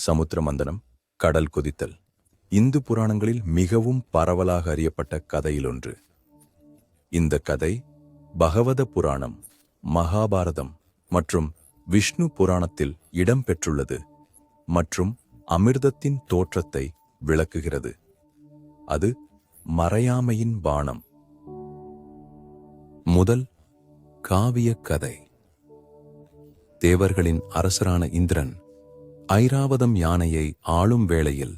சமுத்திர மந்தனம், கடல் கொதித்தல் இந்து புராணங்களில் மிகவும் பரவலாக அறியப்பட்ட கதையிலொன்று. இந்த கதை பகவத புராணம், மகாபாரதம் மற்றும் விஷ்ணு புராணத்தில் இடம்பெற்றுள்ளது மற்றும் அமிர்தத்தின் தோற்றத்தை விளக்குகிறது. அது மறையாமையின் பானம். முதல் காவிய கதை. தேவர்களின் அரசரான இந்திரன் ஐராவதம் யானையை ஆளும் வேளையில்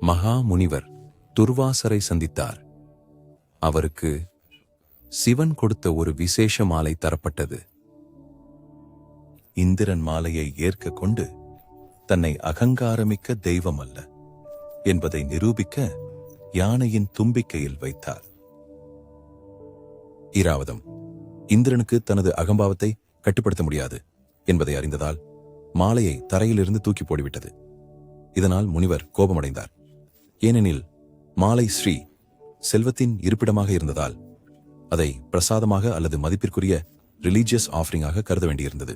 மகா முனிவர் துர்வாசரை சந்தித்தார். அவருக்கு சிவன் கொடுத்த ஒரு விசேஷ மாலை தரப்பட்டது. இந்திரன் மாலையை ஏற்க கொண்டு தன்னை அகங்காரமிக்க தெய்வம் அல்ல என்பதை நிரூபிக்க யானையின் தும்பிக்கையில் வைத்தார். ஐராவதம் இந்திரனுக்கு தனது அகம்பாவத்தை கட்டுப்படுத்த முடியாது என்பதை அறிந்ததால் மாலையை தரையிலிருந்து தூக்கி போடிவிட்டது. இதனால் முனிவர் கோபமடைந்தார். ஏனெனில் மாலை ஸ்ரீ செல்வத்தின் இருப்பிடமாக இருந்ததால் அதை பிரசாதமாக அல்லது மதிப்பிற்குரிய ரிலீஜியஸ் ஆஃபரிங்காக கருத வேண்டியிருந்தது.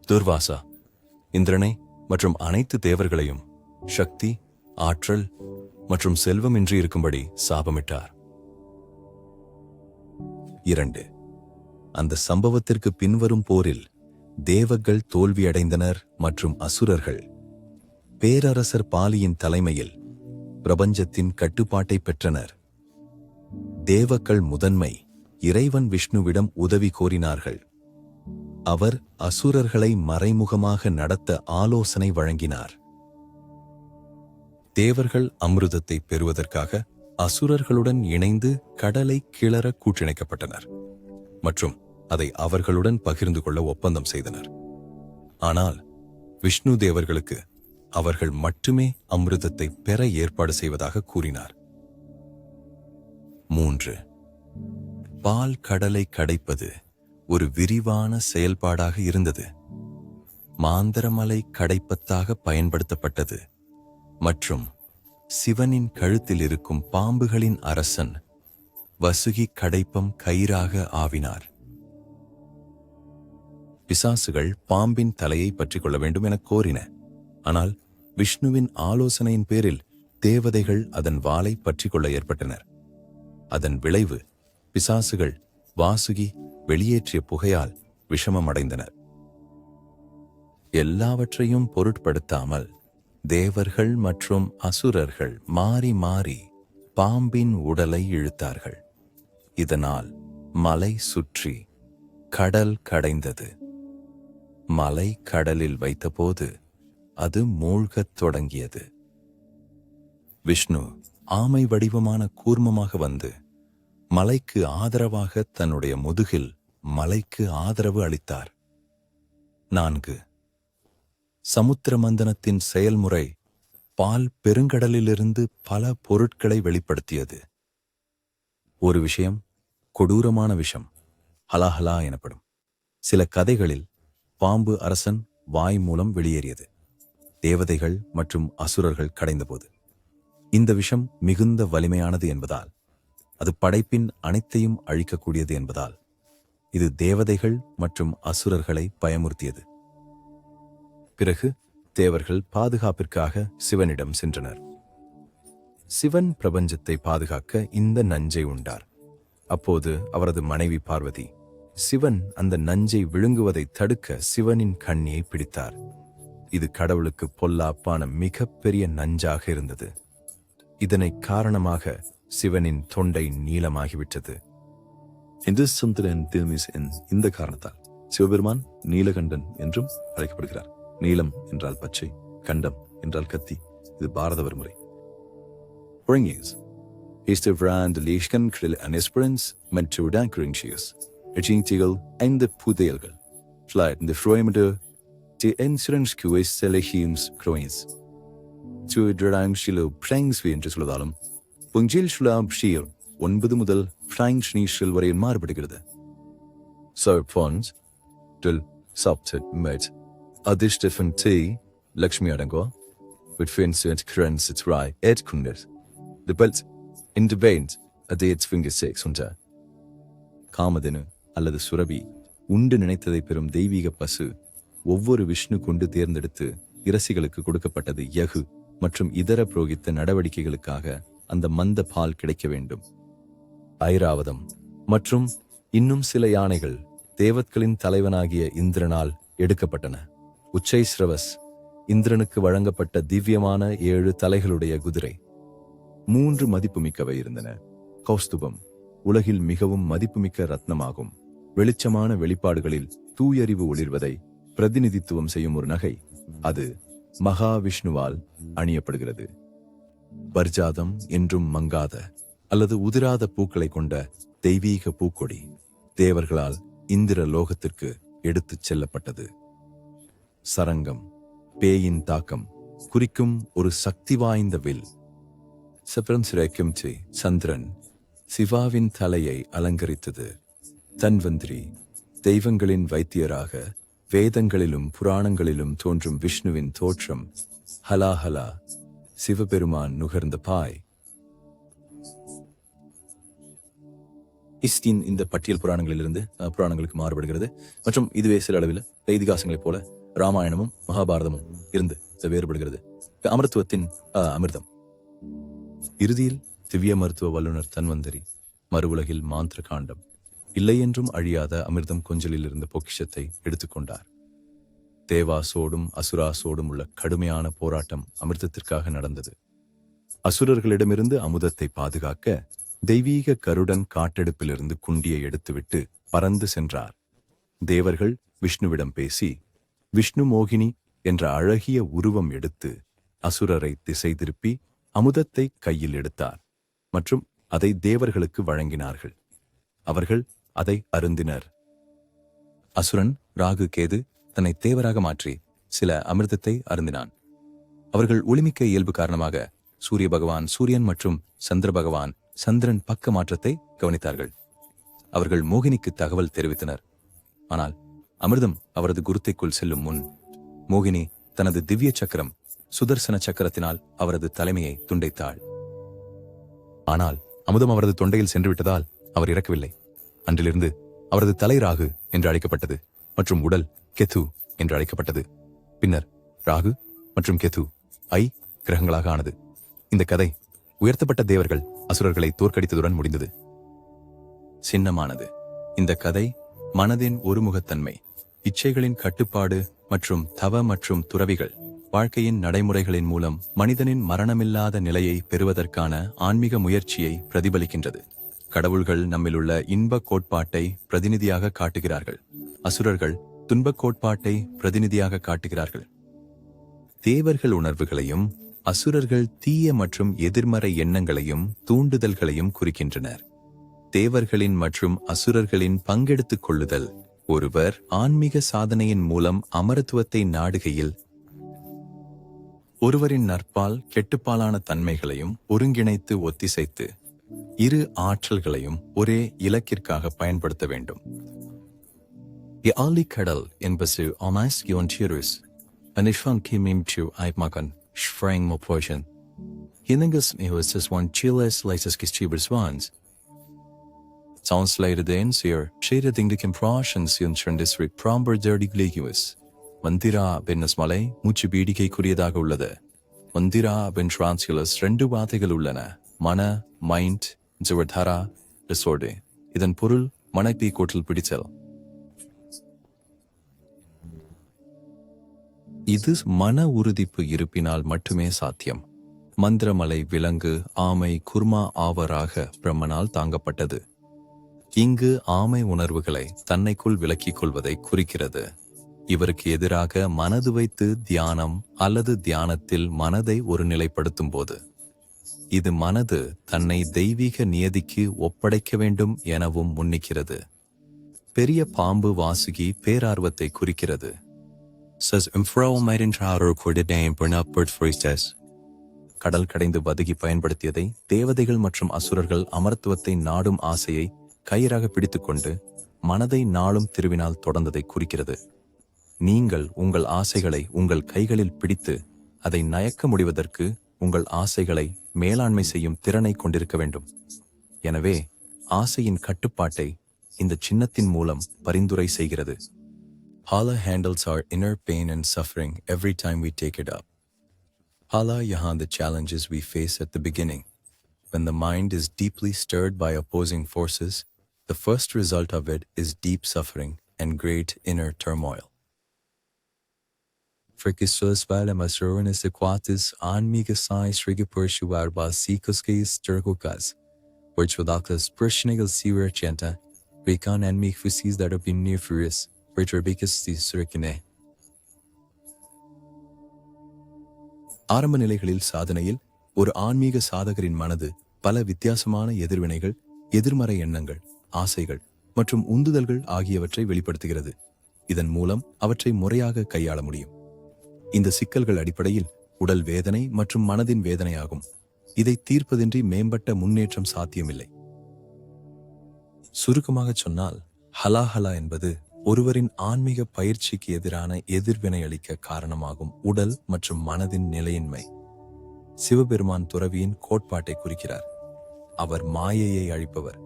துர்வாசா இந்திரனை மற்றும் அனைத்து தேவர்களையும் சக்தி, ஆற்றல் மற்றும் செல்வமின்றி இருக்கும்படி சாபமிட்டார். 2. அந்த சம்பவத்திற்கு பின்வரும் போரில் தேவர்கள் தோல்வியடைந்தனர் மற்றும் அசுரர்கள் பேரரசர் பாலியின் தலைமையில் பிரபஞ்சத்தின் கட்டுப்பாட்டை பெற்றனர். தேவர்கள் முதன்மை இறைவன் விஷ்ணுவிடம் உதவி கோரினார்கள். அவர் அசுரர்களை மறைமுகமாக நடத்த ஆலோசனை வழங்கினார். தேவர்கள் அமிர்தத்தை பெறுவதற்காக அசுரர்களுடன் இணைந்து கடலை கிளற கூற்றிணைக்கப்பட்டனர் மற்றும் அதை அவர்களுடன் பகிர்ந்து கொள்ள ஒப்பந்தம் செய்தனர். ஆனால் விஷ்ணு தேவர்களுக்கு அவர்கள் மட்டுமே அமிர்தத்தை பெற ஏற்பாடு செய்வதாக கூறினார். 3. பால் கடலை கடைப்பது ஒரு விரிவான செயல்பாடாக இருந்தது. மாந்தரமலை கடைப்பத்தாக பயன்படுத்தப்பட்டது மற்றும் சிவனின் கழுத்தில் இருக்கும் பாம்புகளின் அரசன் வசுகி கடைப்பம் கயிறாக ஆவினார். பிசாசுகள் பாம்பின் தலையை பற்றிக் கொள்ள வேண்டும் என கோரின. ஆனால் விஷ்ணுவின் ஆலோசனையின் பேரில் தேவதைகள் அதன் வாலை பற்றிக் கொள்ள ஏற்பட்டனர். அதன் விளைவு பிசாசுகள் வாசுகி வெளியேற்றிய புகையால் விஷமமடைந்தனர். எல்லாவற்றையும் பொருட்படுத்தாமல் தேவர்கள் மற்றும் அசுரர்கள் மாறி மாறி பாம்பின் உடலை இழுத்தார்கள். இதனால் மலை சுற்றி கடல் கடைந்தது. மலை கடலில் வைத்தபோது அது மூழ்கத் தொடங்கியது. விஷ்ணு ஆமை வடிவமான கூர்மமாக வந்து மலைக்கு ஆதரவாக தன்னுடைய முதுகில் மலைக்கு ஆதரவு அளித்தார். 4. சமுத்திர மந்தனத்தின் செயல்முறை பால் பெருங்கடலிலிருந்து பல பொருட்களை வெளிப்படுத்தியது. ஒரு விஷயம் கொடூரமான விஷம், ஹலாஹலா எனப்படும். சில கதைகளில் பாம்பு அரசன் வாய் மூலம் வெளியேறியது தேவதைகள் மற்றும் அசுரர்கள் கடைந்தபோது. இந்த விஷம் மிகுந்த வலிமையானது என்பதால், அது படைப்பின் அனைத்தையும் அழிக்கக்கூடியது என்பதால் இது தேவதைகள் மற்றும் அசுரர்களை பயமுறுத்தியது. பிறகு தேவர்கள் பாதுகாப்பிற்காக சிவனிடம் சென்றனர். சிவன் பிரபஞ்சத்தை பாதுகாக்க இந்த நஞ்சை உண்டார். அப்போது அவரது மனைவி பார்வதி சிவன் அந்த நஞ்சை விழுங்குவதை தடுக்க சிவனின் கண்ணியை பிடித்தார். இது கடவுளுக்கு பொல்லாப்பான மிகப்பெரிய நஞ்சாக இருந்தது. இதனை காரணமாக சிவனின் தொண்டை நீளமாகிவிட்டது. இந்த காரணத்தால் சிவபெருமான் நீலகண்டன் என்றும் அழைக்கப்படுகிறார். நீலம் என்றால் பச்சை, கண்டம் என்றால் கத்தி. இது பாரத வர்முறை. Este vraan de leesken krill en esperens met to dankringsies. Ejintigel en de pudelgel. Flight de froemede de insurance QS selechiums croins. To drang shilo prangs we into Suladalum. Pungjil Shulam Shir, 9 முதல் prank ஷ்னீஷில் வரை மாறுபடுகிறது. Sörpfons till Saptet med Adishtefen T. Lakshmi Adango, with Vincent Krens its Rai Ed Kundet. The belt in the veins a day its finger 600. Kamadhenu அல்லது சுரபி உண்டு நினைத்ததை பெறும் தெய்வீக பசு ஒவ்வொரு விஷ்ணு கொண்டு தேர்ந்தெடுத்து இரசிகளுக்கு கொடுக்கப்பட்டது யகு மற்றும் இதர புரோகித்த நடவடிக்கைகளுக்காக அந்த மந்த பால் கிடைக்க வேண்டும். ஐராவதம் மற்றும் இன்னும் சில யானைகள் தேவத்களின் தலைவனாகிய இந்திரனால் எடுக்கப்பட்டன. உச்சைஸ்ரவஸ் இந்திரனுக்கு வழங்கப்பட்ட திவ்யமான 7 தலைகளுடைய குதிரை. 3 மதிப்புமிக்கவை இருந்தன. கௌஸ்துபம் உலகில் மிகவும் மதிப்புமிக்க ரத்னமாகும். வெளிச்சமான வெளிப்பாடுகளில் தூயறிவு ஒளிர்வதை பிரதிநிதித்துவம் செய்யும் ஒரு நகை. அது மகாவிஷ்ணுவால் அணியப்படுகிறது. பர்ஜாதம் என்றும் மங்காத அல்லது உதிராத பூக்களை கொண்ட தெய்வீக பூக்கொடி தேவர்களால் இந்திர லோகத்திற்கு எடுத்துச் செல்லப்பட்டது. சரங்கம் பேயின் தாக்கம் குறிக்கும் ஒரு சக்தி வாய்ந்த வில். சந்திரன் சிவாவின் தலையை அலங்கரித்தது. தன்வந்திரி தெய்வங்களின் வைத்தியராக வேதங்களிலும் புராணங்களிலும் தோன்றும் விஷ்ணுவின் தோற்றம். ஹலாஹலா சிவபெருமான் நுகர்ந்த பாய். இஸ்டின் இந்த பட்டியல் புராணங்களிலிருந்து புராணங்களுக்கு மாறுபடுகிறது மற்றும் இதுவே சில அளவில் இதிகாசங்களைப் போல ராமாயணமும் மகாபாரதமும் இருந்து வேறுபடுகிறது. அமிர்தத்தின் அமிர்தம். இறுதியில் திவ்ய மருத்துவ வல்லுநர் தன்வந்தரி மறுவுலகில் மாந்திர காண்டம் இல்லை என்றும் அழியாத அமிர்தம் கொஞ்சலில் இருந்த பொக்கிஷத்தை எடுத்துக்கொண்டார். தேவாசோடும் அசுராசோடும் உள்ள கடுமையான போராட்டம் அமிர்தத்திற்காக நடந்தது. அசுரர்களிடமிருந்து அமுதத்தை பாதுகாக்க தெய்வீக கருடன் காட்டெடுப்பிலிருந்து குண்டியை எடுத்துவிட்டு பறந்து சென்றார். தேவர்கள் விஷ்ணுவிடம் பேசி விஷ்ணு மோகினி என்ற அழகிய உருவம் எடுத்து அசுரரை திசை திருப்பி அமுதத்தை கையில் எடுத்தார் மற்றும் அதை தேவர்களுக்கு வழங்கினார்கள். அவர்கள் அதை அருந்தினர். அசுரன் ராகு கேது தன்னை தேவராக மாற்றி சில அமிர்தத்தை அருந்தினான். அவர்கள் ஒளிமிக்க இயல்பு காரணமாக சூரிய பகவான் சூரியன் மற்றும் சந்திர பகவான் சந்திரன் பக்க மாற்றத்தை கவனித்தார்கள். அவர்கள் மோகினிக்கு தகவல் தெரிவித்தனர். ஆனால் அமிர்தம் அவரது குருத்தைக்குள் செல்லும் முன் மோகினி தனது திவ்ய சக்கரம் சுதர்சன சக்கரத்தினால் அவரது தலைமையை துண்டைத்தாள். ஆனால் அமுதம் அவரது தொண்டையில் சென்று விட்டதால் அவர் இறக்கவில்லை. அன்றிலிருந்து அவரது தலை ராகு என்று அழைக்கப்பட்டது மற்றும் உடல் கெத்து என்று அழைக்கப்பட்டது. பின்னர் ராகு மற்றும் கெத்து கிரகங்களாக ஆனது. இந்த கதை உயர்த்தப்பட்ட தேவர்கள் அசுரர்களை தோற்கடித்ததுடன் முடிந்தது. சின்னமானது. இந்த கதை மனதின் ஒருமுகத்தன்மை, இச்சைகளின் கட்டுப்பாடு மற்றும் தவ மற்றும் துறவிகள் வாழ்க்கையின் நடைமுறைகளின் மூலம் மனிதனின் மரணமில்லாத நிலையை பெறுவதற்கான ஆன்மீக முயற்சியை பிரதிபலிக்கின்றது. கடவுள்கள் நம்மிலுள்ள இன்பக் கோட்பாட்டை பிரதிநிதியாக காட்டுகிறார்கள். அசுரர்கள் துன்பக் கோட்பாட்டை பிரதிநிதியாக காட்டுகிறார்கள். தேவர்கள் உணர்வுகளையும் அசுரர்கள் தீய மற்றும் எதிர்மறை எண்ணங்களையும் தூண்டுதல்களையும் குறிக்கின்றனர். தேவர்களின் மற்றும் அசுரர்களின் பங்கெடுத்துக் கொள்ளுதல். ஒருவர் ஆன்மீக சாதனையின் மூலம் அமரத்துவத்தை நாடுகையில் ஒருவரின் நற்பால் கெட்டுப்பாலான தன்மைகளையும் ஒருங்கிணைத்து ஒத்திசைத்து இரு ஆற்றல்களையும் ஒரே இலக்கிற்காக பயன்படுத்த வேண்டும். கடல் என்பது அமைஸ்கியோன்டியருஸ் அனிஷ்வான் கிமிம்ச்சு ஐப்மகன் Sprang mo portion. Hiningas is one chiles leises kistibers ones. Sounds later then seer, shaded in the compressions in Trendisri promber dirty gliguous. Mandira ben Nasmale, Muchibidi ke Kuriadaga ullada. Mandira ben Transulus, Rendu Vatigalulana, Mana, Mind, Zavardhara, Disorder. Idan Purul, Manakpi Kotal Piditel. இது மன உறுதிப்பு இருப்பினால் மட்டுமே சாத்தியம். மந்திரமலை விலங்கு ஆமை குர்மா ஆவராக பிரம்மனால் தாங்கப்பட்டது. இங்கு ஆமை உணர்வுகளை தன்னைக்குள் விலக்கிக் கொள்வதை குறிக்கிறது. இவருக்கு எதிராக மனது வைத்து தியானம் அல்லது தியானத்தில் மனதை ஒரு நிலைப்படுத்தும் போது இது மனது தன்னை தெய்வீக நியதிக்கு ஒப்படைக்க வேண்டும் எனவும் முன்னிக்கிறது. பெரிய பாம்பு வாசுகி பேரார்வத்தை குறிக்கிறது. Says கடல் கடைந்து பதுகி பயன்படுத்தியதை தேவதைகள் மற்றும் அசுரர்கள் அமரத்துவத்தை நாடும் ஆசையை கயிறாக பிடித்துக்கொண்டு மனதை நாளும் திருவினால் தொடர்ந்ததை குறிக்கிறது. நீங்கள் உங்கள் ஆசைகளை உங்கள் கைகளில் பிடித்து அதை நயக்க முடிவதற்கு உங்கள் ஆசைகளை மேலாண்மை செய்யும் திறனை கொண்டிருக்க வேண்டும். எனவே ஆசையின் கட்டுப்பாட்டை இந்த சின்னத்தின் மூலம் பரிந்துரை செய்கிறது. Hala handles our inner pain and suffering every time we take it up. Hala yahan the challenges we face at the beginning. When the mind is deeply stirred by opposing forces, the first result of it is deep suffering and great inner turmoil. Frikissus Valamasurnis Aquatis Anmiga Sai Srigapurshua Sikuskas Turkukas, which Wadaklas Pershnigal Sewer Chenta, Rikan and Mikfusis that have been near Furis, Richarbikas Surikine. ஆரம்ப நிலைகளில் சாதனையில் ஒரு ஆன்மீக சாதகரின் மனது பல வித்தியாசமான எதிர்வினைகள், எதிர்மறை எண்ணங்கள், ஆசைகள் மற்றும் உந்துதல்கள் ஆகியவற்றை வெளிப்படுத்துகிறது. இதன் மூலம் அவற்றை முறையாக கையாள முடியும். இந்த சிக்கல்கள் அடிப்படையில் உடல் வேதனை மற்றும் மனதின் வேதனையாகும். இதை தீர்ப்பதின்றி மேம்பட்ட முன்னேற்றம் சாத்தியமில்லை. சுருக்கமாக சொன்னால், ஹலாஹலா என்பது ஒருவரின் ஆன்மீக பயிற்சிக்கு எதிரான எதிர்வினை அளிக்க காரணமாகும் உடல் மற்றும் மனதின் நிலையின்மை. சிவபெருமான் துறவியின் கோட்பாட்டை குறிக்கிறார். அவர் மாயையை அழிப்பவர்,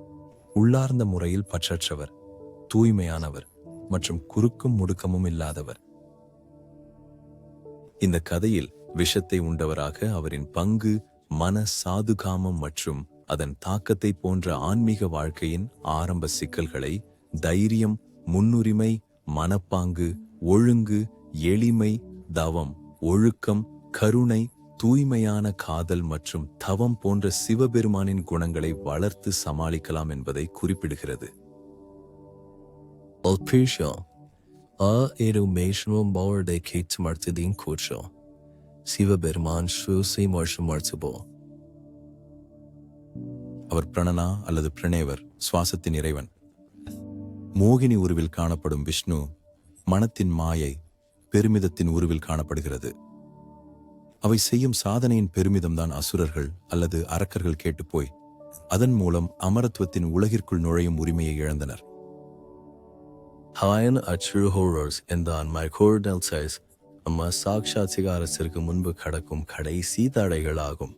உள்ளார்ந்த முறையில் பற்றற்றவர், தூய்மையானவர் மற்றும் குறுக்கும் முடுக்கமும் இல்லாதவர். இந்த கதையில் விஷத்தை உண்டவராக அவரின் பங்கு, மன சாதுகாமம் மற்றும் அதன் தாக்கத்தை போன்ற ஆன்மீக வாழ்க்கையின் ஆரம்ப சிக்கல்களை தைரியம், முன்னுரிமை, மனப்பாங்கு, ஒழுங்கு, எளிமை, தவம், ஒழுக்கம், கருணை, தூய்மையான காதல் மற்றும் தவம் போன்ற சிவபெருமானின் குணங்களை வளர்த்து சமாளிக்கலாம் என்பதை குறிப்பிடுகிறது. சிவபெருமான் அவர் பிரணனா அல்லது பிரணேவர், சுவாசத்தின் இறைவன். மோகினி உருவில் காணப்படும் விஷ்ணு மனத்தின் மாயை, பெருமிதத்தின் உருவில் காணப்படுகிறது. அவை செய்யும் சாதனையின் பெருமிதம்தான் அசுரர்கள் அல்லது அரக்கர்கள் கேட்டுப்போய் அதன் மூலம் அமரத்துவத்தின் உலகிற்குள் நுழையும் உரிமையை இழந்தனர். ஹாயன் அச்சுரு ஹோரர்ஸ் என்றான் மைகோர்டல் சைஸ் நம்ம சாக்ஷாத் சிகாரத்திற்கு முன்பு கடக்கும் கடைசி தடைகளாகும்.